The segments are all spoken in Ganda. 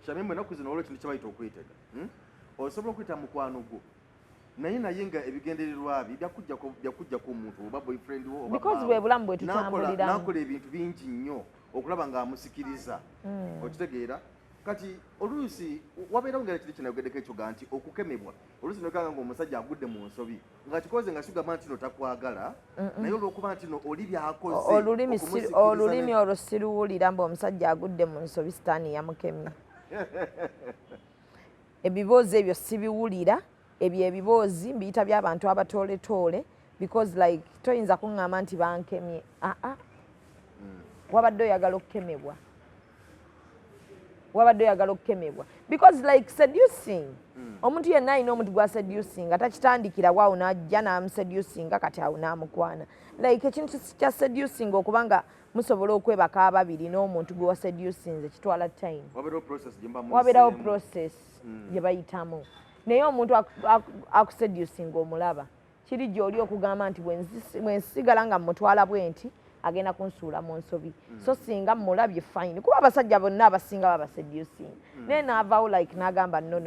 Shamimwe naku zino olwo kintu kyabayita okwetega osobola okwita mukwano gwo naye nga ebigendererwa byakujja ku muntu oba boyfriend wo because bwe bulamu bwe tutambulira nakola ebintu bingi nnyo okulaba nga amusikiriza okitegeera kati oluusi wabeerawo ngeri kiri kinayogeddeko ekyoga nti okukemebwa oluusi nokanga ng'omusajja agudde mu nsobi nga kikoze nga sigamba nti no takwagala naye olw'okuba nti no oli byakoze olulimi olwo siruwulira mbu omusajja agudde mu nsobi sitaani yamukemye ebiboozi ebyo sibiwulira ebyo ebiboozi mbiyita by'abantu abatooletoole because like toyinza kuŋŋamba nti bankemye wabadde oyagala okukemebwa because like seducing omuntu yenna alina omuntu gwa seducing atakitandikira waawo najja n'amuseducinga kati awo n'amukwana like ekintu kya seducing okuba nga musobola okwebaka ababiri n'omuntu gwe waseducinze kitwala time wabeerawo process gye bayitamu naye omuntu akuseducinga omulaba kiri gy'oli okugamba nti bwensigala nga mmutwala bwe nti agenda kunsuula mu nsobi so singa mulabye fine kuba abasajja bonna abasinga babaseducing naye naavaawo like n'agamba no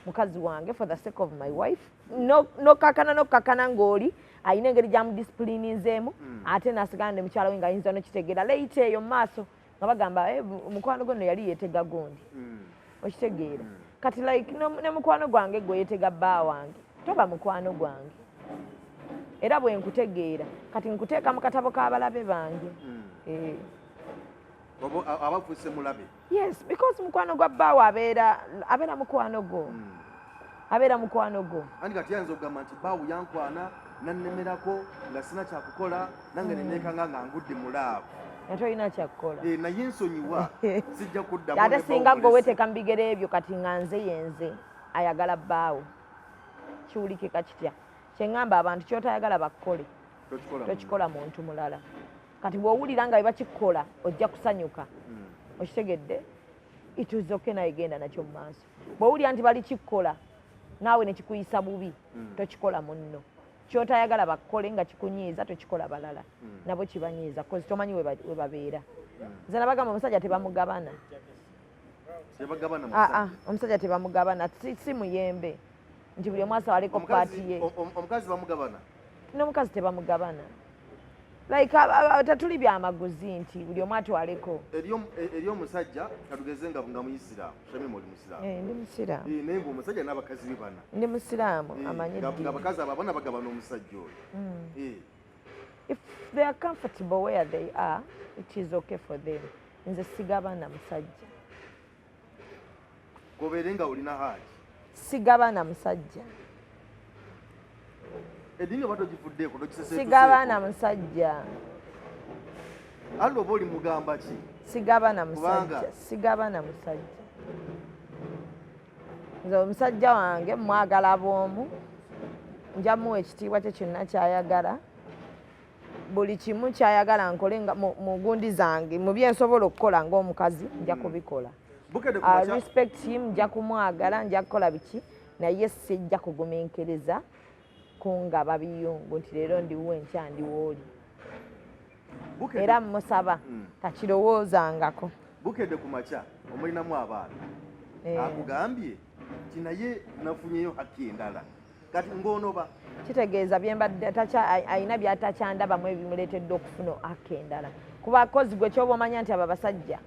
mukazi wange for the sake of my wife nokakana ng'oli ayina engeri gyamudisipulinizeemu ate nasigala ne mukyala we ng'ayinza nokitegeera leyita eyo mu maaso nga bagamba mukwano gwe no yali yeetega gundi okitegeera kati like ne mukwano gwange gwe yeetega bba wange toba mukwano gwange era bwe nkutegeera kati nkuteeka mu katabo k'abalabe bange abafuuse mulabe yes because mukwano gwa bbaawo abeera mukwano gwo abeera mukwano gwo andi kati yayinza okugamba nti bbaawo yankwana nannemerako nga sina kyakukola nange nenekanga nga ngudde mulaavu tolina kyakukola naye nsonyiwa sijja kuddamu ate singa gwe weteeka mu bigere ebyo kati nga nze yenze ayagala bbaawo kiwulikika kitya kyeŋŋamba abantu kyotayagala bakukole tokikola muntu mulala kati bw'owulira nga bwe bakikola ojja kusanyuka okitegedde ituzoke naye genda nakyo mu maaso bw'owulira nti bali kikola naawe ne kikuyisa bubi tokikola munno kyotayagala bakukole nga kikunyiiza tokikola balala nabo kibanyiiza kozi tomanyi we babeera nze nabagamba omusajja tebamugabana omusajja tebamugabana si muyembe nti buli omu asawaleko paati ye omukazi bamugabana n'omukazi tebamugabana like tatuli byamaguzi nti buli omu atwaleko eri omusajja katugeze nga muyisiraamu Shamim oli musiraamu ndi musiraamu naye ng'omusajja n'abakazi be bana ndi musiraamu amanyi nga abakazi abo abana bagabana omusajja oyo if they are comfortable where they are it is okay for them nze sigabana musajja gobeere nga olina haji sigabana musajja edinga bato gifuddeeko tokisese sigabana musajja allo oba oli mugamba ki sigabana musajja nze omusajja wange mwagala bw'omu nja muwa ekitiibwa kye kyonna kyayagala buli kimu kyayagala nkole mu gundi zange mu byensobola okukola ng'omukazi nja kubikola respect him nja kumwagala nja kukola biki naye sijja kugumiikiriza kungaba biyungu nti leero ndiwo enkya ndiwooli era musaba takirowoozangako bukedde ku makya omulinamu abaana akugambye ti naye nafunyeyo hakki endala kati ng'onoba kitegeeza byembadde ayina byatakyandaba ebimuleetedde okufuna hakki endala kuba kozi gwe kyoba omanya nti abo abasajja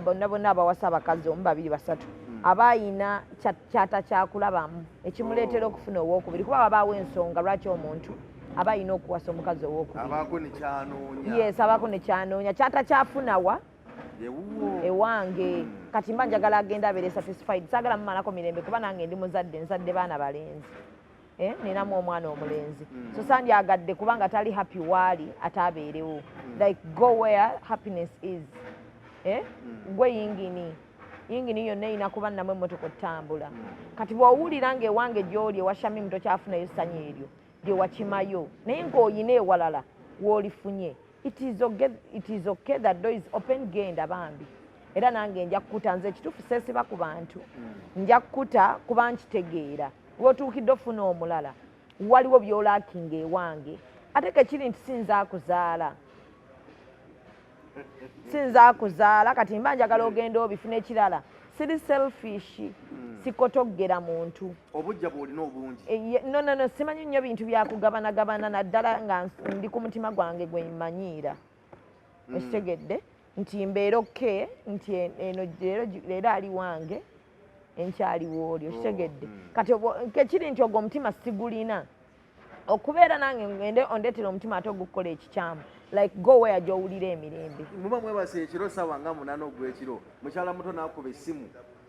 bonna bonna abawasa abakazi omu babiri basatu aba ayina kyatakyakulabamu ekimuleetera okufuna owookubiri kuba wabaawo ensonga lwaki omuntu aba ayina okuwasa omukazi owookubiri abaako nekyanoonya kyatakyafunawa ewange kati mba njagala agenda abeere satisfied saagala mumalako mirembe kuba nange ndi muzadde nzadde baana balenzi ninamu omwana omulenzi so sandyagadde kubanga tali happy waali ate abeerewo like go where happiness is gwe yingini yonna erina kuba namu emmotoka otambula kati bw'owulira ng'ewange gy'oli ewa Shamim tokyafunayo ssanyu eryo lyewakimayo naye ng'oyina ewalala w'olifunye it is okay that door is open genda bambi era nange nja kukuta nze ekituufu seesiba ku bantu nja kukuta kuba nkitegeera bw'otuukidde ofuna omulala waliwo by'olaakinga ewange ate kekiri nti sinza kuzaala kati mba njagala ogenda obifuna ekirala siri selfish sikotoggera muntu obujja bw'olina obungi no simanyi nnyo bintu byakugabana naddala nga ndi ku mutima gwange gwe mmanyiira okitegedde nti mbeera okke nti eno leero ali wange enkyaliwo oli okitegedde kati kekiri nti ogwo omutima sigulina okubeera nange ngende ondeetera omutima ate ogukukola ekikyamu like go where gy'owulira emirembe muba mwebasa ekiro saawa nga 8 ogw'ekiro mukyala muto n'akuba essimu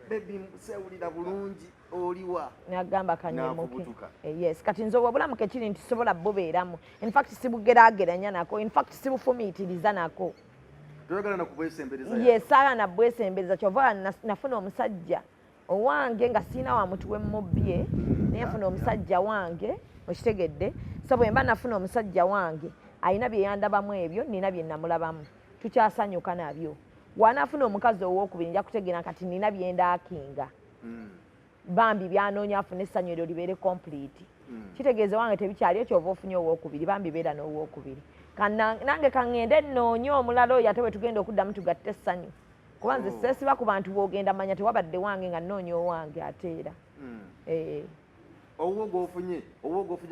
bebi sewulira bulungi oliwa nagamba kanyemuke yes kati nze obulamu kekiri nti sobola bubeeramu in fact sibugeraageranya nako in fact sibufumiitiriza nako toyagala nakubwesembereza yes saala nabwesembereza kyova nafuna omusajja owange nga siina wa mutu we mubbye naye nfuna omusajja wange okitegedde so bwe mba nafuna omusajja wange alina bye yandabamu ebyo nina bye namulabamu tukyasanyuka nabyo wanaafuna omukazi ow'okubiri nja kutegeera kati nina bye ndaakinga bambi byanoonya afune essanyu eryo libeere complete kitegeeza wange tebikyali ekyova ofunye ow'okubiri bambi beera n'ow'okubiri nange kaŋŋende nnoonye omulala oyo ate bwe tugenda okuddamu tugatte essanyu kuba nze seesiba ku bantu bw'ogenda manya tewabadde wange nga nnoonya owange ate era owuwo gwofunye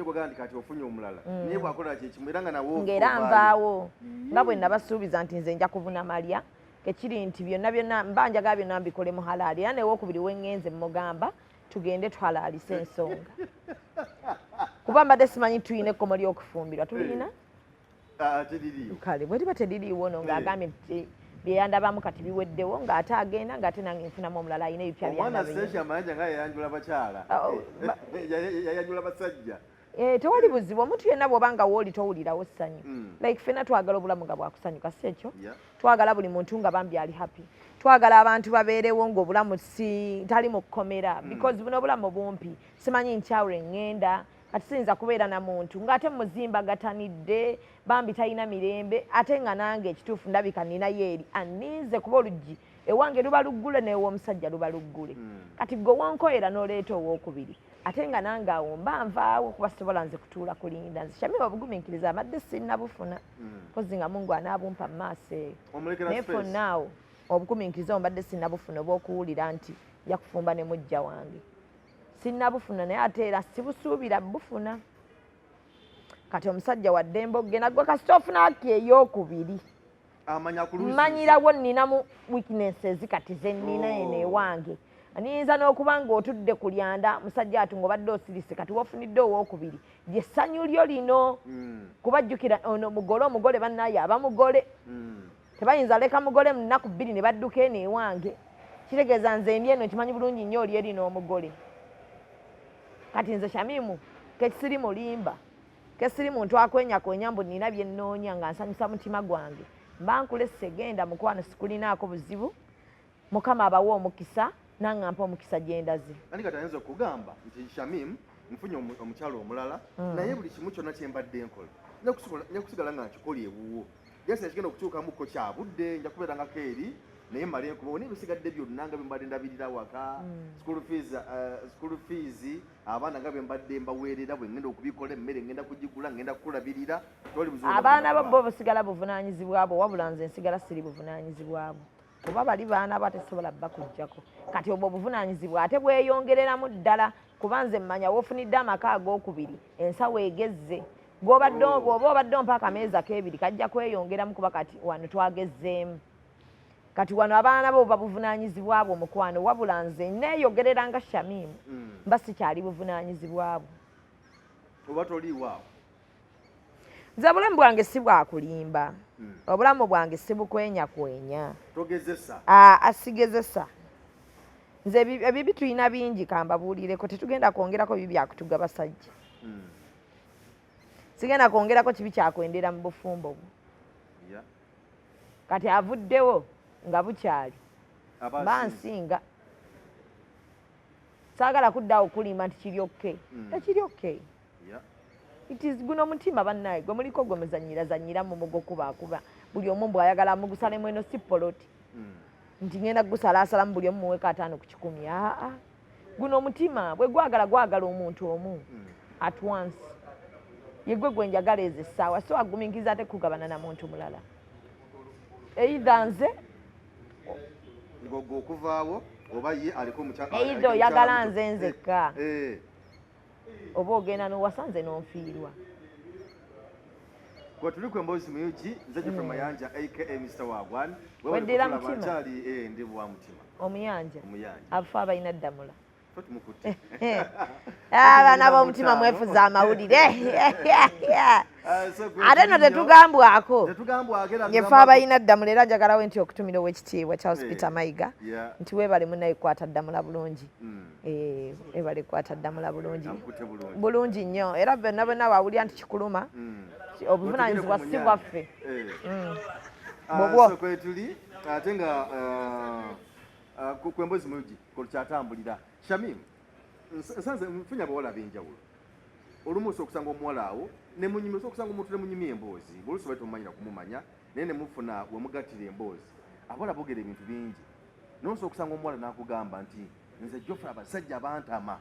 gwagamba nti kati ofunye omulala naye bwakola kyekimu era nga nawo ng'era nvaawo nga bwe nabasuubiza nti nze nja kuvuna malya kekiri nti byonna mba njagala byonna mbikole mu halaali era newookubiri we ŋŋenze mugamba tugende twalaalisa ensonga kuba mbadde simanyi tuyina ekkomo ly'okufumbirwa tulina kale bwe liba teririiwo no ng'agambye nti byeyandabamu kati biweddewo ng'ate agenda ng'ate nange nfunamu omulala alina ebipya byandabyamanja nga yayanjula bakyala yayanjula basajja tewali buzibu omuntu yenna bw'oba nga wooli towulirawo ssanyu like ffenna twagala obulamu nga bwakusanyuka si ekyo twagala buli muntu nga bambi ali happy twagala abantu babeerewo ng'obulamu tali mu kkomera because buno obulamu bumpi simanyi nkyawula eŋŋenda kati siyinza kubeera na muntu ng'ate muzimba gatanidde bambi talina mirembe ate nga nange ekituufu ndabika ninayo eri anniize kuba oluggi ewange luba luggule n'ew'omusajja luba luggule kati gwe wankoyera n'oleeta ow'okubiri ate nga nange awo mba nvaawo kuba sisobola nze kutuula kulinda nze shamiwa obugumiikiriza amadde sinnabufuna mpozi nga mungu anaabumpa mu maaso eyo naye fonnaawo obugumiikiriza ombadde sinnabufuna oba okuwulira nti nja kufumba ne mujja wange sinnabufuna naye ate era sibusuubira bufuna kati omusajja wa ddembe ogenda gwe kasita ofuna haki ey'okubiri mmanyirawo nninamu weaknesses kati ze nnina eno ewange niyinza n'okuba ng'otudde ku lyanda musajja ati ng'obadde osirise kati wofunidde ow'okubiri lye ssanyu lyo lino kuba jjukira ono omugole bannaaye aba mugole tebayinza leka mugole mu nnaku 2 ne badduka eno ewange kitegeeza nze ndi eno kimanyi bulungi nnyo oli eri n'omugole kati nze Shamimu kesiri mulimba kesiri muntu akwenyakwenya mbu nina bye nnoonya nga nsanyusa mutima gwange mba nkulesse genda mukwano sikulinaako buzibu mukama abawa omukisa nangampa omukisa gyendaze ani kati ayinza okugamba nti Shamimu nfunye omukyalo omulala naye buli kimu kyonna kyembadde nkola njakusigala nga nkikola ewuwo jasi ekigenda okukyukamuko kyabudde nja kubeerangako eri naye mmale nkubawo naye bisigadde byonna nga bembadde ndabirira waka school fees abaana nga bembadde mbaweerera bwe ngenda okubikola emmere ngenda kugigula ngenda kukulabirira abaana bo basigala buvunaanyizibwabo wabula nze nsigala siri buvunaanyizibwabo kuba bali baana batesobola bakujjako kati obwo obuvunaanyizibwa ate bweyongereramu ddala kuba nze mmanya wofunidde amaka ag'okubiri ensawo egezze bw'oba obadde ompa akameeza k'ebiri kajja kweyongeramu kuba kati wano twagezzeemu kati wano abaana bo babuvunaanyizibwabwo omukwano wabula nze neeyogerera nga Shamimu mba sikyali buvunaanyizibwabwo oba toliiwaawo nze obulamu bwange si bwakulimba obulamu bwange si bukwenyakwenya togezesa asigezesa nze ebibi tulina bingi kambabuulireko tetugenda kwongerako bibi byakutuga basajja sigenda kwongerako kibi kyakwendera mu bufumbo bwo kati avuddewo nga bukyali bansinga saagala kuddaawo kulimba nti kiri okay tekiri okay it is guno omutima bannaye gwe muliko gwe muzanyirazanyira mu mugokubaakuba buli omu bw'ayagala mugusalemu eno si poloti nti ngenda gusalaasalamu buli omu muweka 5 ku 10 guno omutima bwe gwagala omuntu omu at once yegwe gwe njagala ezo essaawa so agumiikiriza ate kugabana na muntu mulala either nze ng'ogwo okuvaawo oba ye aliko mukyala eido oyagala nze nzekka oba ogenda n'owasanze n'onfiirwa kwa tuli ku Emboozi Muyugi nze Geoffrey Mayanja aka Mr. Wagwan weddira mutima bakyali ndi bwa mutima omuyanja omuyanja afa abalina ddamula tumukutte abaana b'omutima mwefuza amawulire ate no tetugambwako ngefe abalina ddamula era njagalawo nti okutumira ow'ekitiibwa Charles Peter Mayiga nti weebale munaye kwata ddamula bulungi weebale kwata ddamula bulungi nnyo era bonna bonna bawulira nti kikuluma obuvunaanyizibwa si bwaffe bwobwo kwetuli ate nga ku Emboozi Muyugi kulukyatambulira Shamim nsanze nfunye abawala ab'enjawulo olumu osobola okusanga omuwala awo ne munyumi osobola okusanga omuntu ne munyumi emboozi ng'oluusi bali tomumanyira kumumanya naye ne mufuna we mugattira emboozi abawala boogera ebintu bingi naye osobola okusanga omuwala n'akugamba nti nze Geoffrey abasajja bantama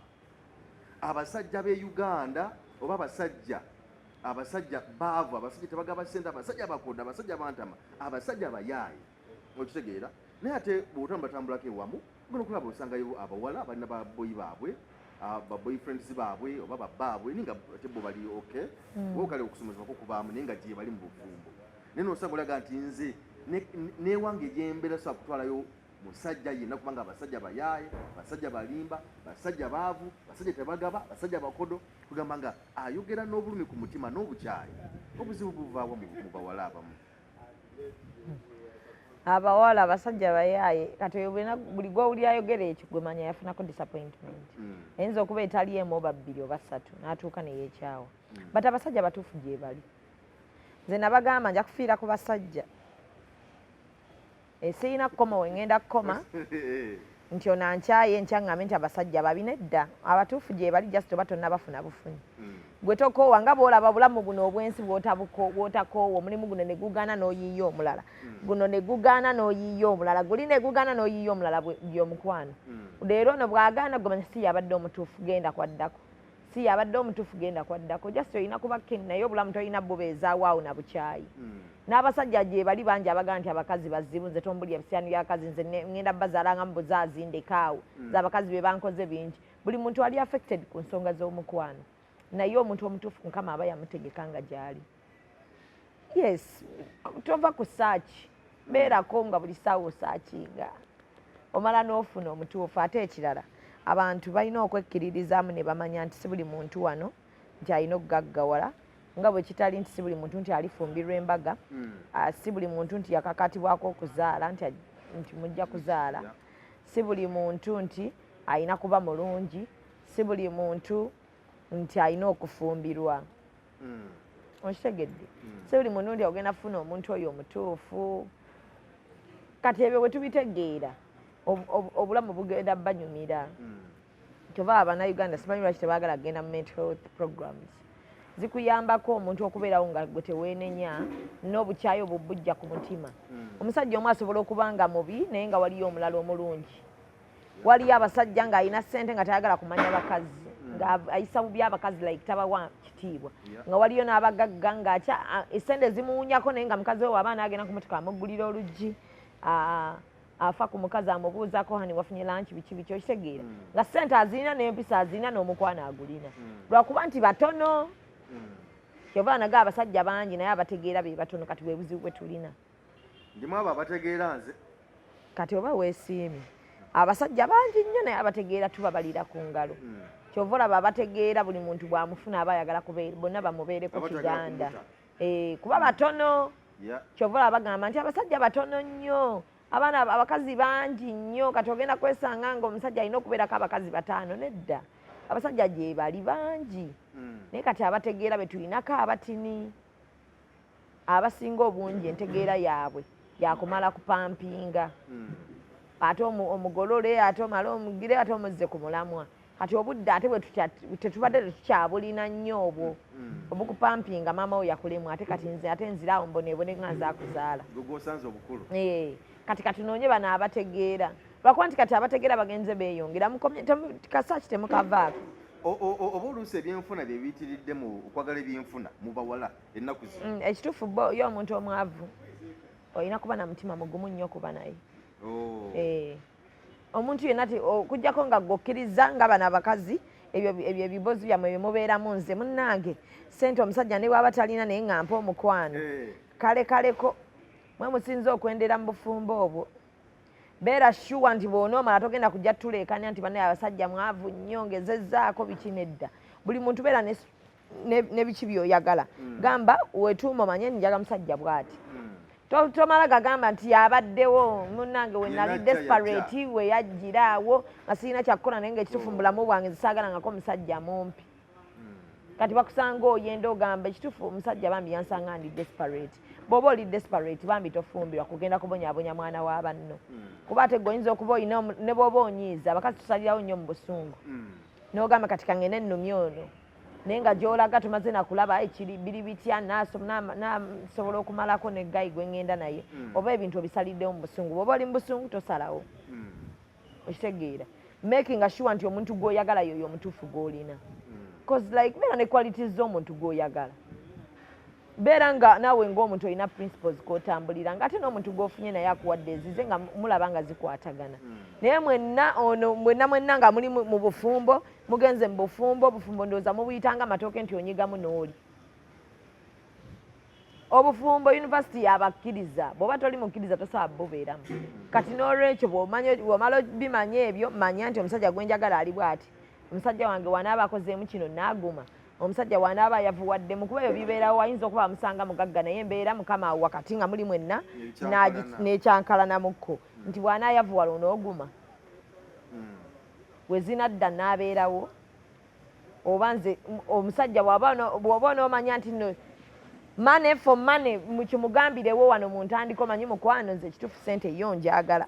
abasajja b'e Uganda oba abasajja baavu abasajja tebagaba ssente abasajja bakoda abasajja bantama abasajja bayaaye okitegeera naye ate bw'otambulatambulako ewamu gona okulaba osangayo abawala balina baboyi baabwe baboyfriends baabwe oba babbaabwe ninga ate bo bali okay wokale okusomezebwako kubaamu naye nga gye bali mu bufumbo naye nosanga olaga nti nze newange egyembeera sobola kutwalayo musajja yenna kubanga abasajja bayaaye basajja balimba basajja baavu basajja tebagaba basajja bakodo kugamba nga ayogera n'obulumi ku mutima n'obukyayi obuzibu buvaawo mu bawala abamu abawala abasajja bayaaye kati buli gw'owuli ayogera ekyo gwe manya yafunako disappointment ayinza okuba etaliemu oba bbiri oba ssatu n'atuuka neyeekyawa but abasajja batuufu gye bali nze nabagamba nja kufiira ku basajja sirina kukoma we ngenda kukoma nti onankyaye nkyaŋŋambe nti abasajja babina edda abatuufu gye bali just oba tonna bafuna bufunyi gwe tokoowa nga bw'olaba bulamu buno obwensi bw'otakoowa omulimu guno ne gugaana n'oyiiya omulala guno ne gugaana n'oyiiya omulala guli ne gugaana n'oyiiya omulala by'omukwano leero ono bw'agaana gwe manya si yabadde omutuufu genda kwaddako si yabadde omutuufu genda kwaddako just olina kuba kkeni naye obulamu tolina bubeezaawo awo na bukyayi n'abasajja gye bali bangi abagaa nti abakazi bazzibu nze tombulya bisyaano by'abakazi nze ngenda bazaalanga mu buzaazi ndekaawo ze abakazi be bankoze bingi buli muntu ali affected ku nsonga z'omukwano naye omuntu omutuufu Mukama aba yamutegeka nga gy'ali yes tova ku saaki beerako nga buli ssaawa osaakinga omala n'ofuna omutuufu ate ekirala abantu balina okwekkiririzaamu ne bamanya nti si buli muntu wano nti alina okugaggawala nga bwe kitali nti si buli muntu nti alifumbirwa embaga si buli muntu nti yakakatibwako okuzaala nti mujja kuzaala si buli muntu nti alina kuba mulungi si buli muntu nti alina okufumbirwa okitegedde si buli muntu nti ogenda kufuna omuntu oyo omutuufu kati ebyo bwe tubitegeera obulamu bugenda banyumira kyova abannayuganda simanyi lwaki tebaagala kugenda mu mental health programs zikuyambako omuntu okubeerawo nga gwe teweenenya n'obukyayi obwo bujja ku mutima omusajja omu asobola okuba nga mubi naye nga waliyo omulala omulungi waliyo abasajja ng'alina ssente nga tayagala kumanya bakazi nga ayisa bubi abakazi like tabawa kitiibwa nga waliyo n'abagagga ng'akya essente zimuwunyako naye nga mukazi we waaba naagenda ku motoka amuggulira oluggi afa ku mukazi amubuuzako hani wafunye lanki biki okitegeera nga ssente azirina n'empisa azirina n'omukwano agulina lwakuba nti batono kyova naga abasajja bangi naye abategeera be batono kati bwe buzibu bwe tulina ndimu abo abategeera nze kati oba weesiimye abasajja bangi nnyo naye abategeera tubabalira ku ngalo kyova olaba abategeera buli muntu bw'amufuna aba ayagala bonna bamubeere ku kiganda kuba batono kyova olaba bagamba nti abasajja batono nnyo abaana abakazi bangi nnyo kati ogenda kwesanga nga omusajja alina okubeerako abakazi 5 nedda abasajja gye bali bangi naye kati abategeera be tulinako abatini abasinga obungi entegeera yaabwe yakumala kupampinga ate omugolole ate omale omugire ate omuzze ku mulamwa kati obudde ate tetubadde tetukyabulina nnyo obwo obukupampinga maama we yakulemu ate kati nze ate nziraawo mboneebone nga nzaakuzaala gwosanze obukulu kati noonye bano abategeera lwakuba nti kati abategeera bagenze beeyongera kasaaki temukavaako oba oluusi ebyenfuna bye biyitiridde mu okwagala ebyenfuna mu bawala ennaku zino ekituufu yo omuntu omwavu olina kuba na mutima mugumu nnyo okuba naye omuntu yenna okujjako nga gwokkiriza nga bano abakazi ebyo ebibozi byammwe bye mubeeramu nze munnange ssente omusajja ne bw'aba talina naye nga mpa omukwano kaleko mwe musinza okwendera mu bufumbo obwo beera shuwa nti bw'onoomala togenda kujja tuleekanya nti bannaye abasajja mwavu nnyo ngezezzaako biki nedda buli muntu beera ne biki by'oyagala gamba wetuuma omanye njaga musajja bw'ati tomala gagamba nti yabaddewo munnange we nali desperate we yajjira awo nga sirina kyakkola naye ngaekitufu mu bulamu bwange zisaagalangako omusajja mumpi kati bakusanga oyenda ogamba ekitufu omusajja bambi yansanga ndi desperate bw'oba oli desperate bambi tofumbirwa kugenda kubonyaabonya mwana wa banno kuba ate gwe oyinza okuba olina ne bw'oba onyiiza abakazi tusalirawo nnyo mu busungu n'ogamba kati kangende ennumi ono naye nga gy'olaga tumaze nakulaba ekiri biri bitya nasobola okumalako ne gayi gwe ŋŋenda naye oba ebintu obisaliddewo mu busungu bw'oba oli mu busungu tosalawo okitegeera making sure nti omuntu gw'oyagala yoyo omutuufu gw'olina cause like beera ne qualities z'omuntu gw'oyagala beera nga naawe ng'omuntu olina principles k'otambulira nga ate n'omuntu gw'ofunye naye akuwadde ezize nga mulaba nga zikwatagana naye mwenna nga muli mu bufumbo mugenze mu bufumbo ndowooza mubuyitanga amatooke nti onyigamu n'oli obufumbo yunivasite yabakkiriza bw'oba toli mukkiriza tosobola bubeeramu kati n'olwekyo bw'omala bimanya ebyo manya nti omusajja gwenjagala ali bw'ati omusajja wange wanaaba akozeemu kino n'aguma omusajja wanaaba yavuwaddemu kuba ebyo bibeerawo ayinza okuba amusanga mugagga naye embeera mukama awo wakati nga muli mwenna n'ekyankalanamukko nti bw'anaayavuwala onooguma we zinadda n'abeerawo oba nze omusajja bw'oba onoomanya nti no money for money mukimugambirewo wano mu ntandiko manyi mukwano nze ekituufu ssente yo njagala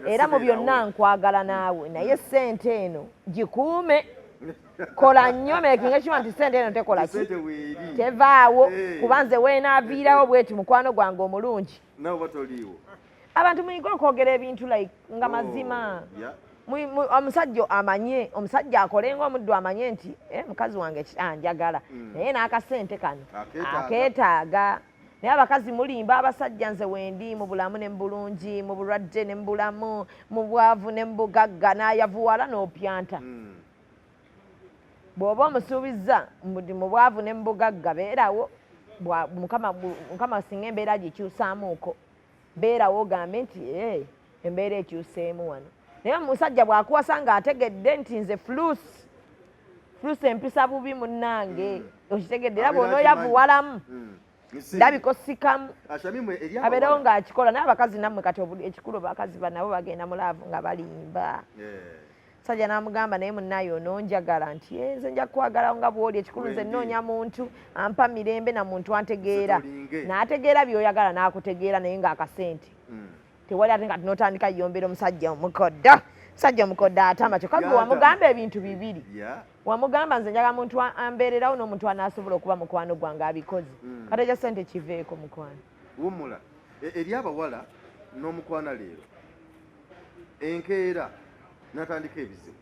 era mu byonna nkwagala naawe naye ssente eno gikuume kola nnyo mekinga kiwa nti ssente eno tekola ki tevaawo kuba nze weenaaviirawo bweti mukwano gwange omulungi abantu muyiga okwogera ebintu like nga mazima omusajja amanye omusajja akole ng'omuddu amanye nti mukazi wange anjagala naye n'akasente kano akeetaaga naye abakazi mulimba abasajja nze wendi mu bulamu ne mu bulungi mu bulwadde ne mu bulamu mu bwavu ne mu bugagga n'ayavuwala n'opyanta bw'oba omusuubizza mu bwavu ne mu bugagga beerawo mukama singa embeera gikyusaamuuko beerawo ogambe nti embeera ekyuseemu wano naye omusajja bw'akuwasa ng'ategedde nti nze fulusi empisa bubi munnange okitegedde era bw'onooyavuwalamu ndabika osikamu abeerewo ng'akikola naye abakazi nammwe kati ekikulu bakazi nabo bagenda mu laavu nga balimba sajja n'amugamba naye munnaaye ononjagala nti nze nja kukwagalawo nga bw'oli ekikulu nze nnoonya muntu ampa mirembe na muntu antegeera n'ategeera by'oyagala n'akutegeera naye ng'akasente tewali ate nga tinotandika yombera omusajja omukodda musajja omukodda atama kyokka gwe wamugamba ebintu bibiri wamugamba nze njaga muntu ambeererawo n'omuntu anaasobola okuba mukwano gwange abikoze kati ekya ssente kiveeko mukwano wumula eri abawala n'omukwana leero enkeera natandika ebizibu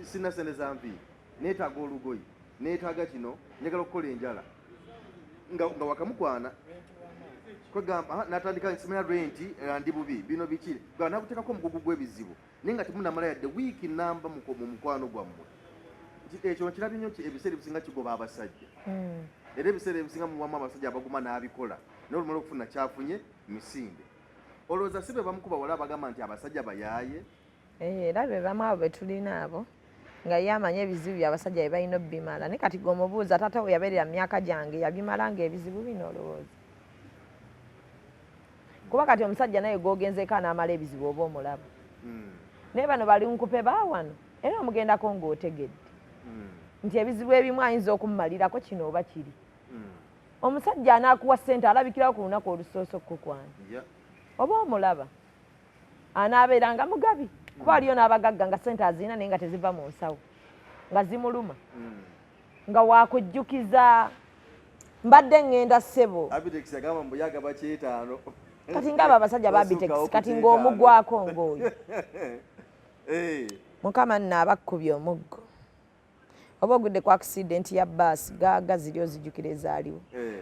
sirina ssente za nviiri neetaaga olugoyi neetaaga kino njagala okukola enjala nga wakamukwana kwegamba natandika nsimanya renti ndi bubi bino biki nga nakuteekako omugugu gw'ebizibu naye nga temunamala yadde wiiki namba mu mukwano gwammwe ekyo nkirabye nnyo ebiseera ebisinga kigoba abasajja era ebiseera ebisinga muwamu abasajja abaguma n'abikola naye olumala okufuna kyafunye misinde olowooza si be bamu ku bawala abagamba nti abasajja bayaaye era be bamu abo betulina abo nga ye amanye ebizibu byabasajja bye balina obimala naye kati gweomubuuza taata we yabeerera mu myaka gyange yabimala ngaebizibu bino olowooza kuba kati omusajja naye gwogenzeeko anaamala ebizibu oba omulaba naye bano bali nkupe baawano era omugendako ng'otegedde nti ebizibu ebimu ayinza okumumalirako kino oba kiri omusajja anaakuwa ssente alabikirawo ku lunaku olusooso kukwana oba omulaba anaabeeranga mugabi kuba aliyo n'abagagga nga ssente azirina naye nga teziva mu nsawo nga zimuluma nga wakujjukiza mbadde ŋŋenda ssebo Abitex yagamba mbuyaga bakyetaano kati ng'abo abasajja ba Abitex kati ng'omugwako ng'oyo mukama nno abakkubye omuggo oba ogudde ku accident ya bbaasi gaaga ziri ozijjukira ezaaliwo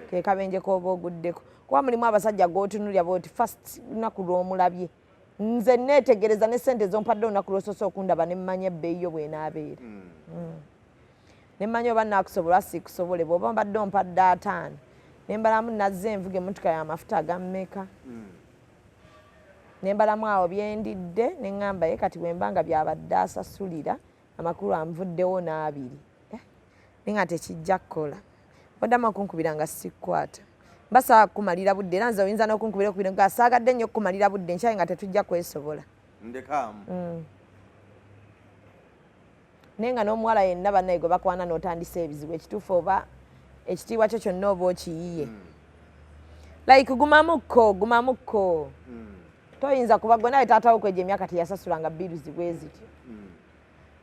ke kabenje k'oba oguddeko kuba mulimu abasajja g'otunulya bwoti first lunaku lw'omulabye nze neetegereza ne ssente zompadde olunaku lw'osoose okundaba ne mmanya ebbeeyi yo bw'enaabeera ne mmanya oba naakusobola siikusobole bw'oba mbadde ompadde 5 ne mbalamu nazze envuga emmotoka y'amafuta agammeka ne mbalamu awo byendidde ne ŋŋamba ye kati bwe mba nga byabadde asasulira amakulu anvuddewo n'2 ne nga tekijja kukola oddamu okunkubira nga sikkwata mba saawa kukumalira budde era nze oyinza n'okunkubira okubira nga saagadde nnyo okukumalira budde nkyaye nga tetujja kwesobola ndekaamu naye nga n'omuwala yenna bannaye gwe bakwana n'otandisa ebizibu ekituufu oba ekitiibwa kyo kyonna oba okiyiye like gumamukko toyinza kuba gwe nawe taatawo kwegyo emyaka teyasasulanga bbiru zibwe zityo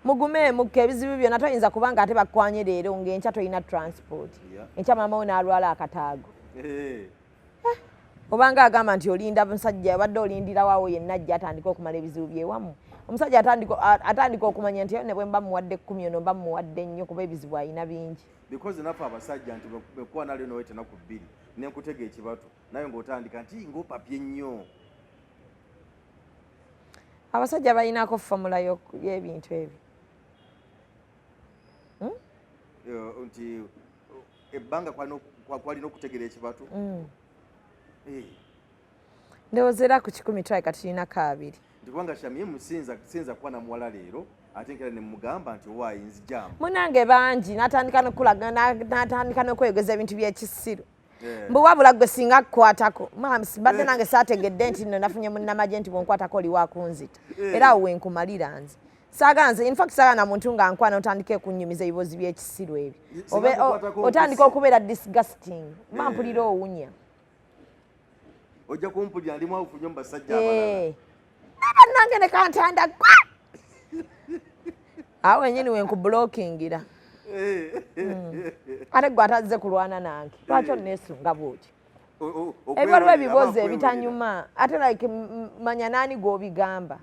mugumeemukko ebizibu byonna toyinza kuba nga ate bakwanye leero ng'enkya tolina transport enkya maama wo n'alwala akataago obanga agamba nti olinda musajja abadde olindira waawo yenna ajja atandika okumala ebizibu byewamu omusajja atandika okumanya nti ne bwe mba muwadde 10 ono mba muwadde nnyo kuba ebizibu alina bingi because naffe abasajja nti bwekuba nalio nowetena ku 2 nenkutega ekibatu naye ng'otandika nti ng'opapye nnyo abasajja balinako famula y'ebintu ebyo nti ebbanga kwalina okutegera ekibatu ndowooza era ku 10 twaye kati tulinako 2 nti kubanga Shamie musinza kuba namuwala leero ate nkera ne mugamba nti owaayi nzijamu munange bangi n'atandika n'okulaga n'atandika n'okweyogeza ebintu by'ekisiru mbu wabula gwe singa kukwatako mams badde nange saategedde nti nno nafunye munnamagye nti bwonkwatako oli wakunzita era awo wenkumalira nze saagala nze infact saagala na muntu nga nkwana otandike kunnyumiza ebibozi by'ekisiru ebyo otandika okubeera disgusting mampulira owunya ojja kumpulira ndimu awufunye mu basajja abalala nabannange ne kantanda gwa awo wenyini wenkubulookingira ate gwe atazze kulwana nange lwaki oneesunga bwoti ebibaliwo ebibuuzo ebitanyuma ate like manya naani gw'obigamba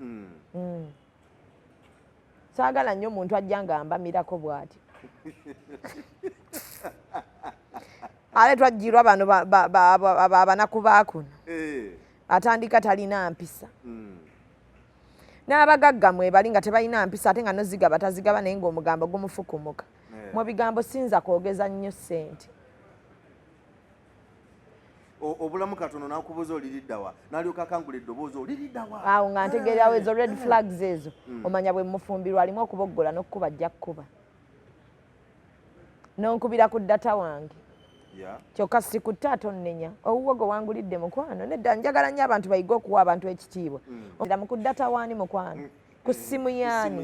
saagala nnyo omuntu ajja ng'ambamirako bw'ati ate twajjirwa bano abanaku baakuno atandika talina mpisa n'abagagga mwebali nga tebalina mpisa ate nga nozigaba tazigaba naye ng'omugambo gumufukumuka mu bigambo sinza kwogeza nnyo ssente obulamu katono nakubuuza oliriddawa n'alyoka akangula eddoboozi oliriddawa awo nga ntegeerawo ezo red flags ezo omanya bwe mufumbirwa alimu okuboggola n'okkuba ajja kkuba n'onkubira ku ddata wange kyokka si ku ttaata onnenya owuwo gwe wangulidde mukwano nedda njagala nnyo abantu bayiga okuwa abantu ekitiibwa era mu ku ddata waani mukwano ku ssimu yaani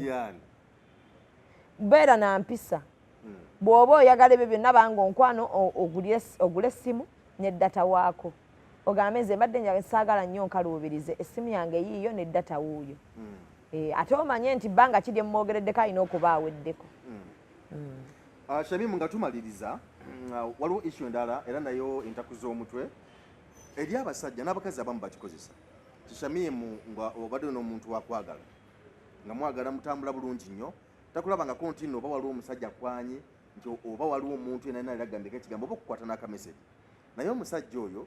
beera na mpisa bw'oba oyagala ebyo byonna banga onkwano ogule essimu n'eddata waako ogambe nze mbadde njaga saagala nnyo nkaluubirize essimu yange yiiyo n'eddata wuuyo ate omanye nti bbanga kiri emwogereddeko alina okuba aweddeko Shamie nga tumaliriza waliwo issue endala era nayo entaku z'omutwe eri abasajja n'abakazi abamu bakikozesa Shamie nga obadde n'omuntu wakwagala nga mwagala mutambula bulungi nnyo takulabangako nti nno oba waliwo omusajja akwanye nti oba waliwo omuntu yenna ali agambeko ekigambo oba okukwata n'akameseji naye omusajja oyo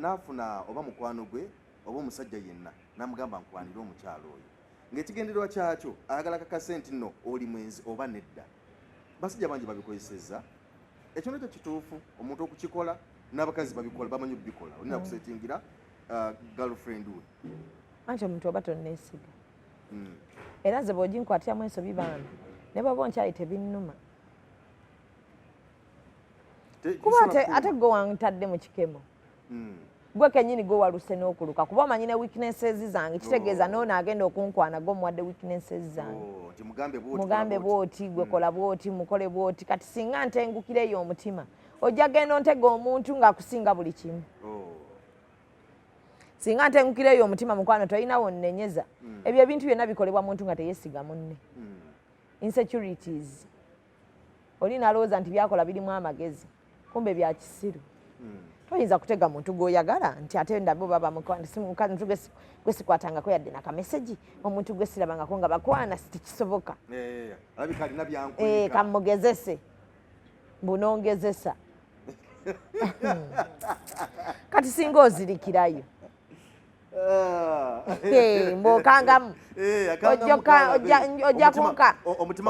n'afuna oba mukwano gwe oba omusajja yenna n'amugamba nkwanire omukyalo oyo ng'ekigendererwa kyakyo ayagala kakase nti nno oli mwenzi oba nedda basajja bangi babikozesezza ekyo nakyo kituufu omuntu okukikola n'abakazi babikola bamanyi okubikola olina kusetingira girlfriend we anti omuntu oba tonneesiga era nze bw'oginkwatiramu ensobi bambi ne bw'oba onkyali tebinnuma kuba ate gwe wantadde mu kikemo gwe kennyini gwe waluse n'okuluka kuba omanyi ne weaknesses zange kitegeeza n'ono agenda okunkwana gwe omuwadde weaknesses zange mugambe bwoti gwe kola bwoti mukole bwoti kati singa ntengukira eyo omutima ojja genda ontega omuntu ng'akusinga buli kimu singa ntengukira eyo omutima mukwano tolina wonnenyeza ebyo ebintu byonna bikolebwa muntu nga teyeesiga munne insecurities oli nalowooza nti byakola birimu amagezi kumbe bya kisiru toyinza kutega muntu gw'oyagala nti ate ndabo baba mukwano gwe sikwatangako yadde nakameseji omuntu gwe sirabangako nga bakwana tekisoboka alabika alina byankweka kamugezese bunongezesa kati singa ozirikirayo mb'okangamu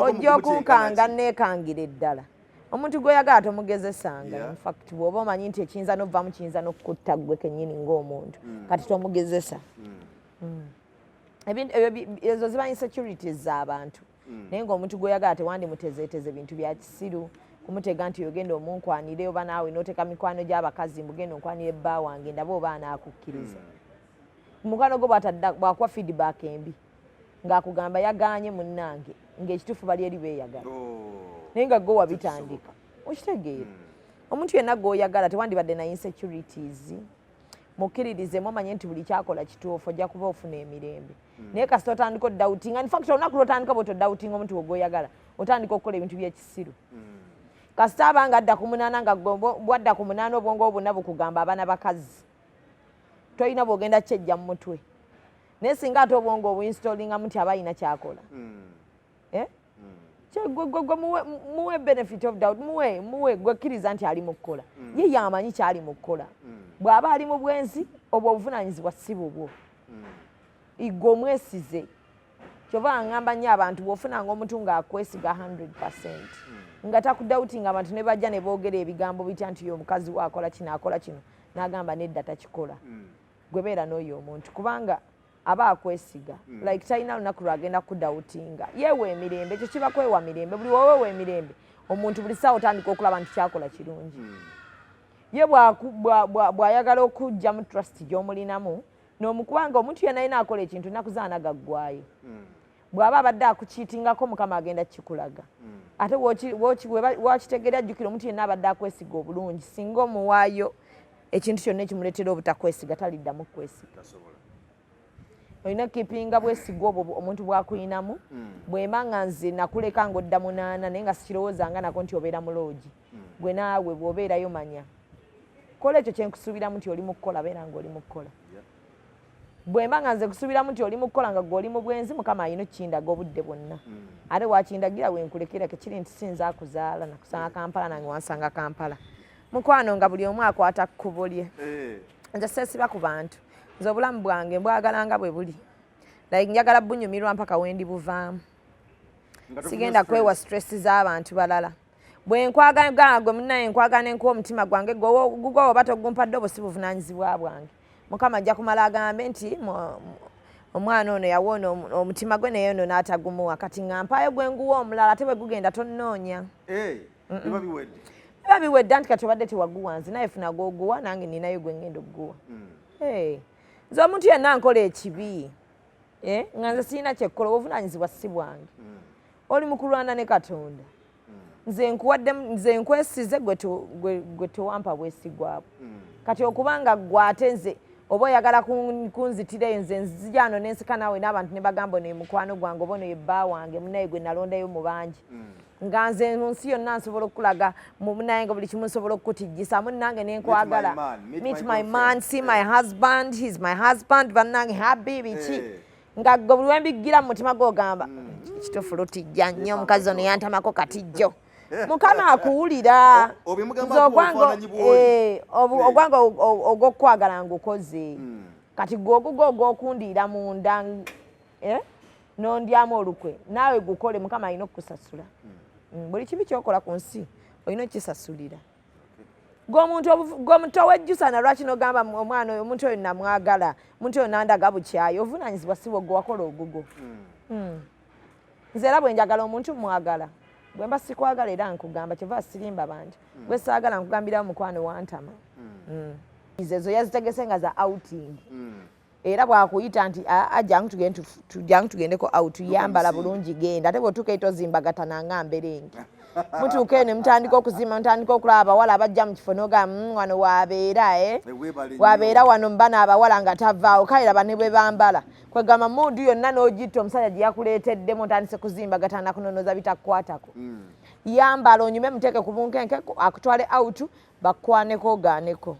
ojja kunkanga neekangira eddala. Omuntu gw'oyagala tomugezesanga. In fact bw'oba omanyi nti ekiyinza n'ovaamu kiyinza n'okukutta ggwe kennyini ng'omuntu kati tomugezesa. Ezo ziba insecurities z'abantu. Naye ng'omuntu gw'oyagala tewandimutezeeteze bintu bya kisiru kumutega nti ogenda omunkwanire oba naawe n'oteeka mikwano gy'abakazi mbugenda onkwanire bba wange ndaba oba anaakukkiriza. Mukwano gwo bw'akuwa feedback embi ng'akugamba yagaanye munnange ng'ekituufu bali eri beeyagala. Naye nga gwe wabitandika okitegeera. Omuntu yenna gw'oyagala tewandibadde na insecurities. Mukkiririzemu omanye nti buli kyakola kituufu ojja kuba ofuna emirembe. Naye kasita otandika oddawutinga, in fact olunaku lw'otandika bw'otoddawutinga omuntu gw'oyagala otandika okukola ebintu by'ekisiru. Kasita abanga adda ku munaana nga bwadda ku munaana obwongo bwonna bukugamba abaana bakazi tolina bw'ogenda kyejja mu mutwe. Naye singa ate obwongo obuinstolingamu nti aba alina kyakola gwe muwe benefit of doubt, muwe gwekkiriza nti ali mu kukola. Ye yamanyi kyali mu kukola. Bw'aba ali mu bwenzi obwo obuvunaanyizibwa si bubwo. Igwe omwesize. Kyova ngamba nnyo abantu bw'ofunanga omuntu ng'akwesiga 100%. Nga takudawutinga abantu ne bajja ne boogera ebigambo bitya nti omukazi we akola kino akola kino n'agamba nedda takikola. Gwe beera n'oyo omuntu kubanga aba akwesiga. Like talina lunaku lwagenda kudawutinga. Yeewa emirembe, ekyo kiba kwewa mirembe. Buli woweewa emirembe omuntu buli ssaawa otandika okulaba nti kyakola kirungi. Ye bw'ayagala okujja mu trust gy'omulinamu n'omukubanga omuntu yenna alina akola ekintu nnaku zaana gaggwaayo. Bw'aba abadde akukiitingako Mukama agenda kikulaga. Ate wakitegeera ajjukira omuntu yenna abadde akwesiga obulungi singa omuwaayo ekintu kyonna ekimuleetera obutakwesiga taliddamu kwesiga. Olina kipinga bwesiga obwo omuntu bw'akuyinamu bw'ema nga nze nakuleka ng'odda munaana naye nga sikirowoozanga nako nti obeera muloogi. Gwe naawe bw'obeerayo manya kola ekyo kye nkusuubiramu nti oli mu kukola beera ng'oli mu kukola. Bw'emba nga nze kusuubiramu nti oli mu kukola nga gw'oli mu bwenzi Mukama alina okukindaga obudde bwonna. Ate bw'akindagira wenkulekera kekiri nti sinza akuzaala nakusanga Kampala nange wansanga Kampala. Mukwano nga buli omu akwata kkubo lye. Nze seesiba ku bantu. Nze obulamu bwange mbwagala nga bwe buli. Like njagala bunyumirwa mpaka wendi buvaamu. Sigenda kwewa stress z'abantu balala. Bwe nkwagala gwe munnaye nkwagala nenkuwa omutima gwange gugwa oba togumpadde obwo si buvunaanyizibwa bwange. Mukama ajja kumala agambe nti omwana ono yawoona omutima gwe naye ono n'atagumuwa kati nga mpaayo gwe nguwa omulala ate bwe gugenda tonnoonya. Biba biwedde. Biba biwedde anti kati obadde tewaguwa nze naye funa gw'oguwa nange ninayo gwe ngenda okuguwa. Nze omuntu yenna nkola ekibi nga nze sirina kyekkola obuvunaanyizibwa si bwange. Oli mu kulwana ne Katonda. Nze nkwesize gwe tewampa bwesigwabwo. Kati okubanga gwate nze oba oyagala kunzitira nze nzija ano nensika naawe n'abantu ne bagamba ono ye mukwano gwange oba ono ye bba wange munaye gwe nalondayo mu bangi. Nga nze mu nsi yonna nsobola okukulaga mu munaye nga buli kimu nsobola okukutijjisa munnange ne nkwagala. Meet my man, see my husband, he's my husband, bannange habibi ki. Nga gwe buli wembiggira mu mutima gw'ogamba ekituufu lutijja nnyo omukazi ono yantamako katijjo. Mukama akuwulira. Ogwanga ogw'okwagala ng'okoze. Kati gw'ogugwo ogw'okundiira munda n'ondyamu olukwe naawe gukole Mukama alina okukusasula. Buli kibi ky'okola ku nsi olina okkisasulira. Gw'omuntu owejjusa na lwaki n'ogamba omwana oyo omuntu oyo namwagala omuntu oyo nandaga bukyayi ovunaanyizibwa si bwe gwe wakola ogugo. Nze era bwe njagala omuntu mwagala. Bwe mba sikwagala era nkugamba kyova sirimba bantu. Gwe saagala nkugambirawo mukwano wantama. Ezo yazitegese nga za outing. Era bw'akuyita nti jangu tugendeko out yambala bulungi genda. Ate bw'otuuka tozimbagata nga mberenge. Mutuuka eyo ne mutandika okuzimba mutandika okulaba abawala abajja mu kifo n'ogamba wano waabeera wabeera wano mbana abawala nga tavaawo kale laba ne bwe bambala. Kwegamba mudu yonna n'ogitta omusajja gye yakuleeteddemu otandise kuzimbagata nakunonoza bitakukwatako. Yambala onyume muteeke ku bunkenke akutwale out bakwaneko ogaaneko.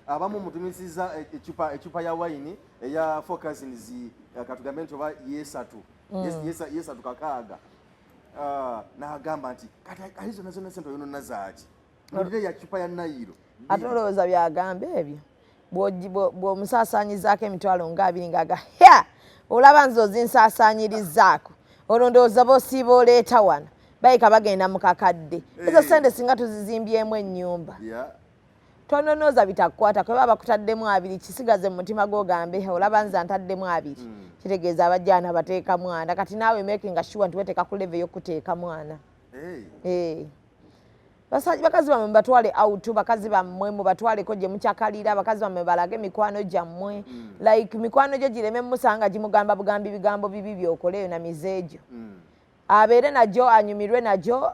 Abamu mutumisiza ecupa ya wayini eya Focusins katugambe nti oba yesatu kakaaga. N'agamba nti kati ali zonna sente oyino nazaaki mulire ya cupa ya Nayiro. Ate olowooza byagamba ebyo bw'omusaasaanyizaako emitwalo nga 2 ng'aga ya olaba nze ozinsaasaanyirizaako olwo ndowooza b'osiiba oleeta wano bayika bagenda mu kakadde ezo sente singa tuzizimbyemu ennyumba tononooza bitakukwata kwe baba bakutaddemu 2 kisigaze mu mutima gw'ogambe olaba nze ntaddemu 2 kitegeeza abajjaana bateeka mwana kati naawe making sure nti weteeka ku level y'okuteeka mwana bakazi bammwe mubatwale out bakazi bammwe mubatwaleko gye mukyakalira bakazi bammwe balage mikwano gyammwe like mikwano gyo gireme musanga gimugamba bugambi bigambo bibi byokoleyo na mizeejo abeere najjo anyumirwe najjo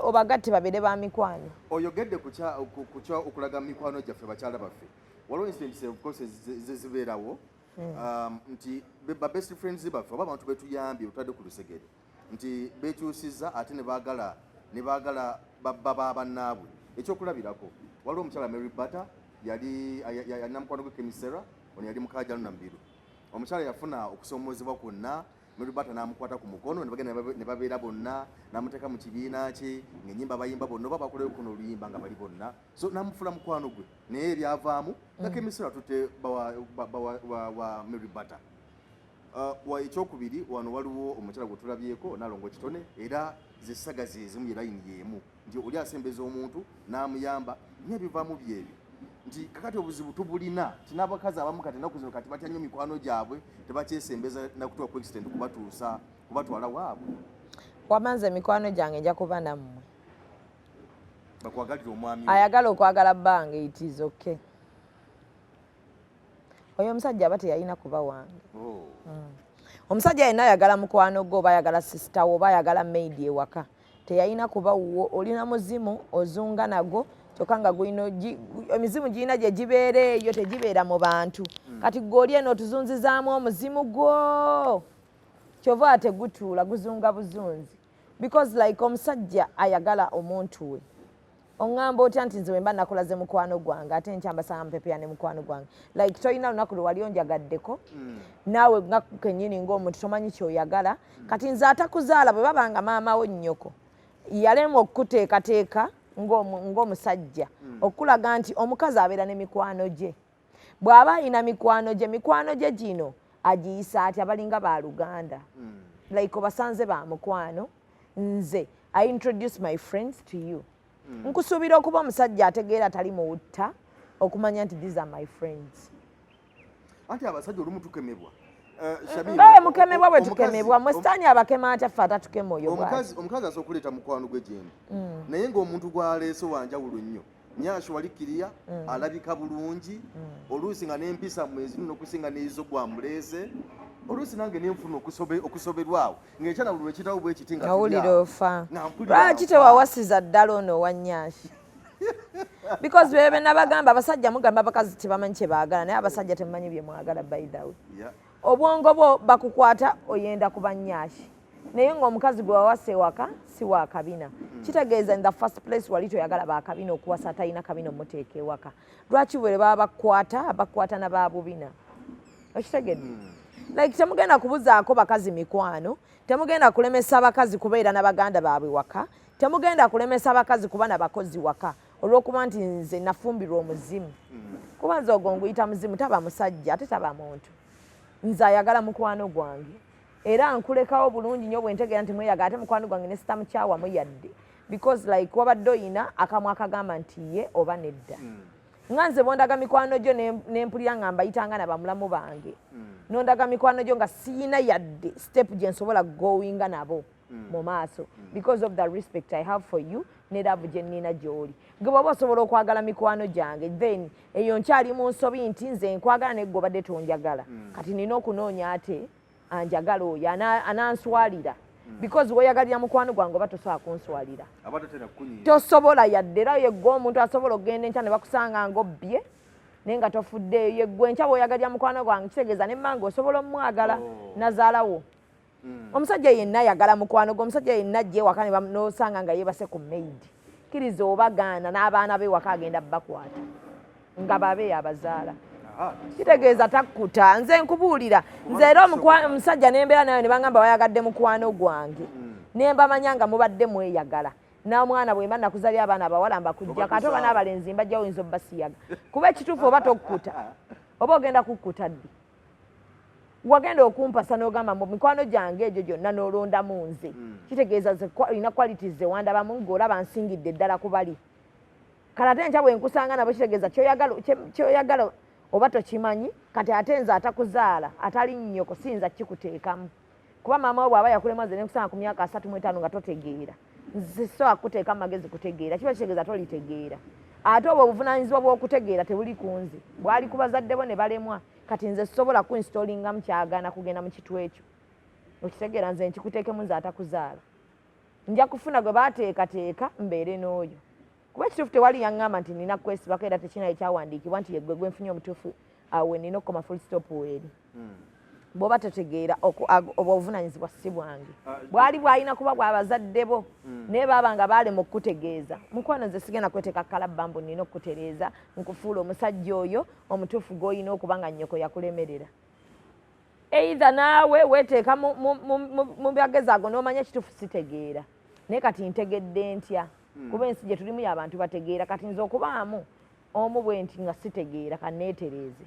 obagatte babeere ba mikwano oyogedde kukya okulaga mikwano gyaffe bakyala baffe waliwo incidents of course zibeerawo nti ba best friends baffe oba abantu betuyambye otwadde ku lusegere nti bekyusiza ate ne baagala baba bannaabwe ekyokulabirako waliwo omukyala Mary Butter yalina mukwano gwe Kemisera ono yali mukajalo Nambiru omukyala yafuna okusoomozebwa kwonna Mary Butter n'amukwata ku mukono ne babeera bonna n'amuteeka mu kibiina kye ng'ennyimba bayimba bonna oba bakoleyo kuno oluyimba nga bali bonna so n'amufula mukwano gwe naye ebyavaamu nga Kemisera tutte wa Mary Butter ekyokubiri wano waliwo omukyala gwe tulabyeko Nalongo Kitone era zessaga zezimu ye layini y'emu nti oli asembeza omuntu n'amuyamba n'ebivaamu byebyo nti kakati obuzibu tubulina ti n'abakazi abamu kati ennaku zino kati batya nnyo mikwano gyabwe tebakyesembeza nakutuwa ku extent kubatwala waabwe wamanze emikwano gyange nja kuba nammwe bakwagalira omwami ayagala okwagala bbange it is okay oyo omusajja aba teyalina kuba wange omusajja yenna ayagala mukwano gwe oba ayagala sisita wo oba ayagala maidi ewaka teyalina kuba wuwo olina muzimu ozunga nagwo kyokka nga emizimu girina gye gibeera eyo tegibeera mu bantu kati gwe oli eno otuzunzizaamu omuzimu gwo kyova tegutuula guzunga buzunzi because like omusajja ayagala omuntu we oŋŋamba otya nti nze wemba nakolaze mukwano gwange ate nkyambasanga mupepeya ne mukwano gwange like tolina lunaku lwe wali onjagaddeko naawe nga kennyini ng'omuntu tomanyi kyoyagala kati nze atakuzaala bwe babanga maamawo nnyoko yalema okukuteekateeka ng'omusajja okulaga nti omukazi abeera ne mikwano gye bw'aba alina mikwano gye gino agiyisa ati abalinga ba Luganda like obasanze ba mukwano nze I introduce my friends to you nkusuubira okuba omusajja ategeera tali muwutta okumanya nti these are my friends anti abasajja olumu tukemebwa ngaye mukemebwa bwe tukemebwa mwesitaani abakema atya ffe atatukema oyo omukazi asobola okuleeta mukwano gwe gyendi naye ng'omuntu gw'aleese wanjawulo nnyo Nyasho wali kiriya alabika bulungi oluusi nga n'empisa mwezi n'okusinga n'izo gwamuleese oluusi nange nenfuna okusoberwawo ng'ekyana buli lwekitawo bwe kiti nga awulira ofa lwaki tewawasiza ddala ono wa Nyashi because bebe nabagamba abasajja mugamba abakazi tebamanyi kye baagala naye abasajja temumanyi bye mwagala by the way obwongo bwo bakukwata oyenda kuba Nyashi naye ng'omukazi gwe wawasa ewaka si wa kabina kitegeeza in the first place wali toyagala bakabina okuwasa talina kabina omuteeka ewaka lwaki bwe baba bakwata n'ababubina okitegedde like temugenda kubuzaako bakazi mikwano temugenda kulemesa abakazi kubeera n'abaganda baabwe waka temugenda kulemesa abakazi kuba n'abakozi waka olw'okuba nti nze nafumbirwa omuzimu kuba nze ogwo nguyita muzimu taba musajja ate taba muntu nze ayagala mukwano gwange era nkulekawo bulungi nnyo bwe ntegeera nti mweyagala ate mukwano gwange ne sitamukyawamu yadde because like wabadde oyina akamu akagamba nti ye oba nedda nga nze bondaga mikwano gyo nempulira nga mbayitanga na bamulamu bange nondaga mikwano gyo nga siina yadde step gye nsobola gowinga nabo mu maaso because of the respect I have for you ne love gye nnina gy'oli gwe bw'oba osobola okwagala mikwano gyange then eyo nkyali mu nsobi nti nze nkwagala naye gwe obadde tonjagala kati nina okunoonya ate anjagala oyo ananswalira because weyagalira mukwano gwange oba tosobola kunswalira tosobola yadde era yeggwe omuntu asobola okugenda enkya ne bakusanga ng'obbye naye nga tofuddeeyo yeggwe enkya bweoyagalira mukwano gwange kitegeeza nemmanga osobola omwagala nazaalawo omusajja yenna ayagala mukwano gwe omusajja yenna ajja ewaka n'osanga nga yeebase ku maidi kkiriza obagaana n'abaana b'ewaka agenda bakwata nga babe abazaala kitegeeza takkuta nze nkubuulira nze era omusajja nembeera nayo ne bangamba bayagadde mukwano gwange ne mbamanya nga mubadde mweyagala n'omwana bwe mba nakuzalya abaana abawala mbakujja kate oba n'abalenzi mbajja oyinza obbasiyaga kuba ekituufu oba tokkuta oba ogenda kukkuta ddi wagenda okumpasa n'ogamba mu mikwano gyange egyo gyonna n'olondamu nze kitegeeza olina qualities ze wandabamu ng'olaba nsingidde ddala ku bali kale ate nkya bwe nkusanga nabo kitegeeza kyoyagala oba tokimanyi kati ate nze atakuzaala atali nnyoko siyinza kikuteekamu kuba maama we bw'aba yakulema nze nekusanga ku myaka 35 nga totegeera nze so akuteeka mu magezi kutegeera kiba kitegeeza tolitegeera ate obwo obuvunaanyizibwa bw'okutegeera tebuli ku nze bwali ku bazadde bo ne balemwa kati nze sobola kuinstolingamu kyagaana kugenda mu kitu ekyo okitegeera nze nkikuteekemu nze atakuzaala nja kufuna gwe baateekateeka mbeere n'oyo kuba ekituufu tewali yaŋŋamba nti nina kwesibako era tekinayo kyawandiikibwa nti yegwe gwe nfunye omutuufu awe nina okukoma full stop weeri bw'oba totegeera obwo obuvunaanyizibwa si bwange bwali bwalina kuba bw'abazadde bo naye baaba nga baalema okukutegeeza mukwano nze sigenda kweteeka kalabba mbu nina okukutereeza nkufuula omusajja oyo omutuufu gw'olina okuba nga nnyoko yakulemerera eitha naawe weeteeka mu byagezi ago n'omanya ekituufu sitegeera naye kati ntegedde ntya kuba ensi gye tulimu y'abantu bategeera kati nze okubaamu omu bwe nti nga sitegeera kanneetereeze